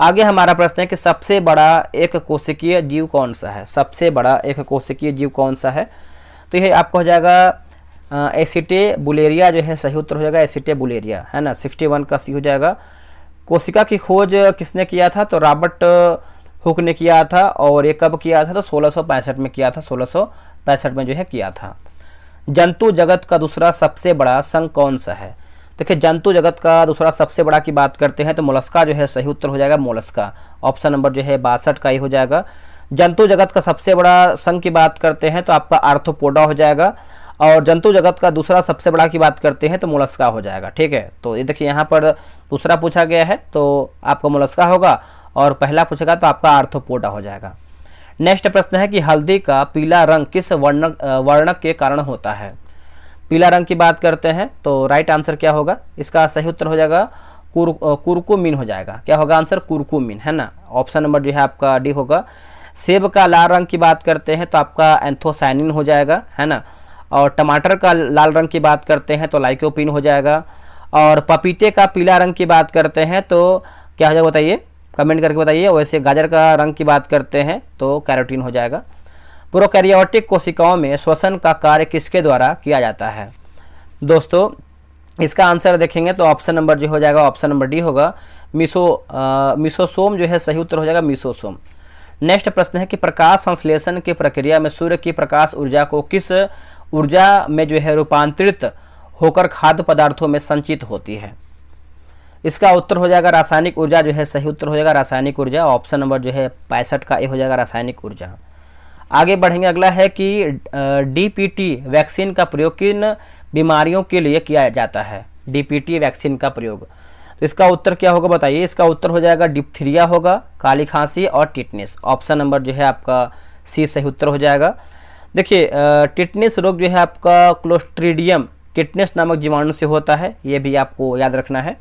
आगे हमारा प्रश्न है कि सबसे बड़ा एक कोशिकीय जीव कौन सा है? सबसे बड़ा एक कोशिकीय जीव कौन सा है? तो यह आपको हो जाएगा एसिटेबुलेरिया जो है सही उत्तर हो जाएगा, एसिटेबुलेरिया है ना। 61 का सी हो जाएगा। कोशिका की खोज किसने किया था? तो रॉबर्ट हुक ने किया था। और ये कब किया था? तो 1665 में किया था, 1665 में जो है किया था। जंतु जगत का दूसरा सबसे बड़ा संघ कौन सा है? देखिए, जंतु जगत का दूसरा सबसे बड़ा की बात करते हैं तो मोलस्का जो है सही उत्तर हो जाएगा, मोलस्का। ऑप्शन नंबर जो है 62 का ही हो जाएगा। जंतु जगत का सबसे बड़ा संघ की बात करते हैं तो आपका आर्थ्रोपोडा हो जाएगा। और जंतु जगत का दूसरा सबसे बड़ा की बात करते हैं तो मोलस्का हो जाएगा। ठीक है, तो ये देखिए यहाँ पर दूसरा पूछा गया है तो आपका मोलस्का होगा, और पहला पूछेगा तो आपका आर्थ्रोपोडा हो जाएगा। नेक्स्ट प्रश्न है कि हल्दी का पीला रंग किस वर्णक के कारण होता है? पीला रंग की बात करते हैं तो राइट आंसर क्या होगा? इसका सही उत्तर हो जाएगा कुरकुमिन हो जाएगा। क्या होगा आंसर? कुरकुमिन है ना। ऑप्शन नंबर जो है आपका डी होगा। सेब का लाल रंग की बात करते हैं तो आपका एंथोसाइनिन हो जाएगा, है ना। और टमाटर का लाल रंग की बात करते हैं तो लाइकोपिन हो जाएगा। और पपीते का पीला रंग की बात करते हैं तो क्या हो जाएगा बताइए, कमेंट करके बताइए। वैसे गाजर का रंग की बात करते हैं तो कैरोटीन हो जाएगा। प्रोकैरियोटिक कोशिकाओं में श्वसन का कार्य किसके द्वारा किया जाता है? दोस्तों इसका आंसर देखेंगे तो ऑप्शन नंबर जो हो जाएगा, ऑप्शन नंबर डी होगा, मिसोसोम जो है सही उत्तर हो जाएगा, मिसोसोम। नेक्स्ट प्रश्न है कि प्रकाश संश्लेषण की प्रक्रिया में सूर्य की प्रकाश ऊर्जा को किस ऊर्जा में जो है रूपांतरित होकर खाद्य पदार्थों में संचित होती है? इसका उत्तर हो जाएगा रासायनिक ऊर्जा जो है सही उत्तर हो जाएगा, रासायनिक ऊर्जा। ऑप्शन नंबर जो है 65 का ए हो जाएगा, रासायनिक ऊर्जा। आगे बढ़ेंगे, अगला है कि डीपीटी वैक्सीन का प्रयोग किन बीमारियों के लिए किया जाता है? डीपीटी वैक्सीन का प्रयोग, तो इसका उत्तर क्या होगा बताइए? इसका उत्तर हो जाएगा डिप्थीरिया होगा, काली खांसी और टिटनेस। ऑप्शन नंबर जो है आपका सी सही उत्तर हो जाएगा। देखिए टिटनेस रोग जो है आपका क्लोस्ट्रीडियम टिटनेस नामक जीवाणु से होता है, ये भी आपको याद रखना है।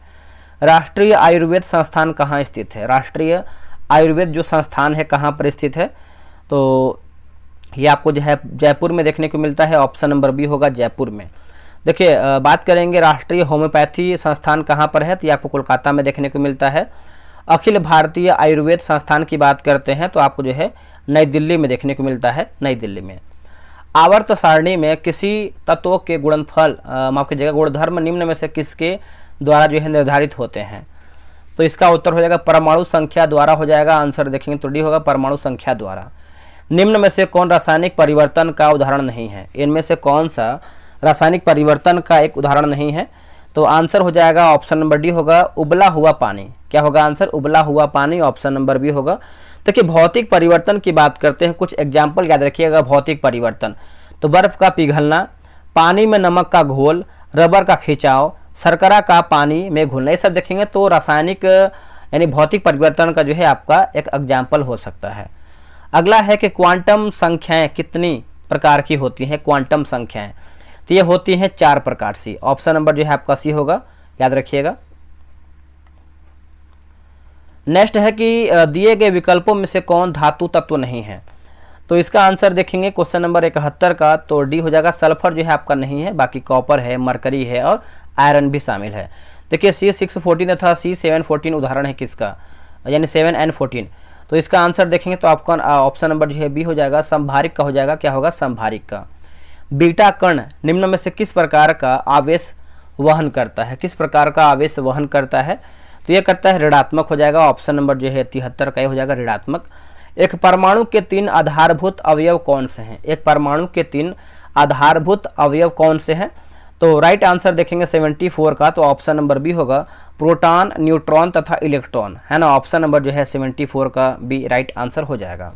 राष्ट्रीय आयुर्वेद संस्थान कहाँ स्थित है? राष्ट्रीय आयुर्वेद जो संस्थान है कहाँ पर स्थित है? तो ये आपको जो है जयपुर में देखने को मिलता है। ऑप्शन नंबर बी होगा, जयपुर में। देखिए बात करेंगे राष्ट्रीय होम्योपैथी संस्थान कहाँ पर है, तो ये आपको कोलकाता में देखने को मिलता है। अखिल भारतीय आयुर्वेद संस्थान की बात करते हैं तो आपको जो है नई दिल्ली में देखने को मिलता है, नई दिल्ली में। आवर्त सारणी में किसी तत्व के गुणनफल माफ कीजिएगा गुणधर्म निम्न में से किसके द्वारा जो है निर्धारित होते हैं? तो इसका उत्तर हो जाएगा परमाणु संख्या द्वारा हो जाएगा। आंसर देखेंगे तो डी होगा, परमाणु संख्या द्वारा। निम्न में से कौन रासायनिक परिवर्तन का उदाहरण नहीं है? इनमें से कौन सा रासायनिक परिवर्तन का एक उदाहरण नहीं है? तो आंसर हो जाएगा ऑप्शन नंबर डी होगा, उबला हुआ पानी। क्या होगा आंसर? उबला हुआ पानी। ऑप्शन नंबर बी होगा। देखिए भौतिक परिवर्तन की बात करते हैं, कुछ एग्जाम्पल याद रखिएगा। भौतिक परिवर्तन तो बर्फ का पिघलना, पानी में नमक का घोल, रबर का खिंचाव, शर्करा का पानी में घुलना, ये सब देखेंगे तो रासायनिक यानी भौतिक परिवर्तन का जो है आपका एक एग्जाम्पल हो सकता है। अगला है कि क्वांटम संख्याएं कितनी प्रकार की होती हैं? क्वांटम संख्याएं तो ये होती हैं 4 प्रकार से। ऑप्शन नंबर जो है आपका सी होगा, याद रखिएगा। नेक्स्ट है कि दिए गए विकल्पों में से कौन धातु तत्व नहीं है? तो इसका आंसर देखेंगे क्वेश्चन नंबर 71 का तो डी हो जाएगा। सल्फर जो है आपका नहीं है, बाकी कॉपर है, मरकरी है और आयरन भी शामिल है। देखिए C614 तथा C714 उदाहरण है किसका, यानी 7N14। तो इसका आंसर देखेंगे तो आपका ऑप्शन नंबर जो है बी हो जाएगा, संभारिक का हो जाएगा। क्या होगा? संभारिक का। बीटा कण निम्न में से किस प्रकार का आवेश वहन करता है? किस प्रकार का आवेश वहन करता है? तो यह करता है ऋणात्मक हो जाएगा। ऑप्शन नंबर जो है 73 का हो जाएगा, ऋणात्मक। एक परमाणु के 3 आधारभूत अवयव कौन से हैं? एक परमाणु के 3 आधारभूत अवयव कौन से हैं? तो राइट आंसर देखेंगे 74 का, तो ऑप्शन नंबर बी होगा, प्रोटॉन, न्यूट्रॉन तथा इलेक्ट्रॉन, है ना। ऑप्शन नंबर जो है 74 का बी राइट आंसर हो जाएगा।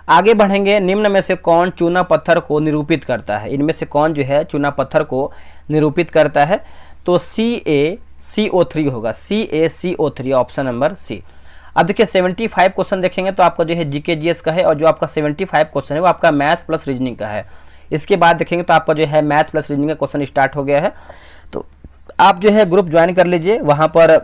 आगे बढ़ेंगे, निम्न में से कौन चूना पत्थर को निरूपित करता है? इनमें से कौन जो है चूना पत्थर को निरूपित करता है? तो CaCO3 होगा, CaCO3 ऑप्शन नंबर सी। अब देखिए 75 क्वेश्चन देखेंगे तो आपका जो है जीके जीएस का है, और जो आपका 75 क्वेश्चन है वो आपका मैथ प्लस रीजनिंग का है। इसके बाद देखेंगे तो आपका जो है मैथ प्लस रीजनिंग का क्वेश्चन स्टार्ट हो गया है। तो आप जो है ग्रुप ज्वाइन कर लीजिए, वहाँ पर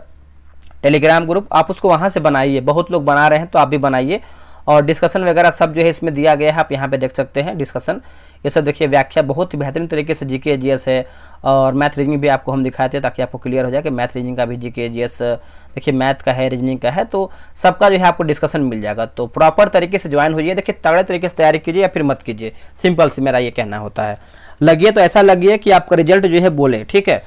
टेलीग्राम ग्रुप आप उसको वहाँ से बनाइए, बहुत लोग बना रहे हैं तो आप भी बनाइए। और डिस्कशन वगैरह सब जो है इसमें दिया गया है, आप यहाँ पे देख सकते हैं डिस्कशन, ये सब देखिए व्याख्या बहुत ही बेहतरीन तरीके से जीके जीएस है। और मैथ रीजनिंग भी आपको हम दिखाए थे ताकि आपको क्लियर हो जाए कि मैथ रीजनिंग का भी जीके जीएस देखिए मैथ का है, रीजनिंग का है, तो सबका जो है आपको डिस्कशन मिल जाएगा। तो प्रॉपर तरीके से ज्वाइन होइए, देखिए तगड़े तरीके से तैयारी कीजिए या फिर मत कीजिए, सिंपल से मेरा ये कहना होता है। लगिए तो ऐसा लगिए कि आपका रिजल्ट जो है बोले, ठीक है।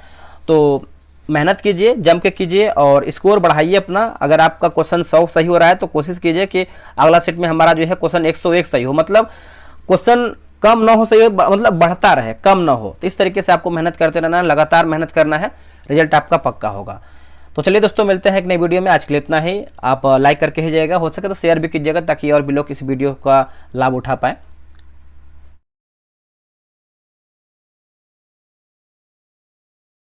तो मेहनत कीजिए, जम के कीजिए और स्कोर बढ़ाइए अपना। अगर आपका क्वेश्चन 100 सही हो रहा है तो कोशिश कीजिए कि अगला सेट में हमारा जो है क्वेश्चन 101 सही हो, मतलब क्वेश्चन कम ना हो, सही हो, मतलब बढ़ता रहे, कम ना हो। तो इस तरीके से आपको मेहनत करते रहना है, लगातार मेहनत करना है, रिजल्ट आपका पक्का होगा। तो चलिए दोस्तों, मिलते हैं एक नई वीडियो में। आज के लिए इतना ही। आप लाइक करके ही जाइएगा, हो सके तो शेयर भी कीजिएगा ताकि और भी लोग इस वीडियो का लाभ उठा पाएँ।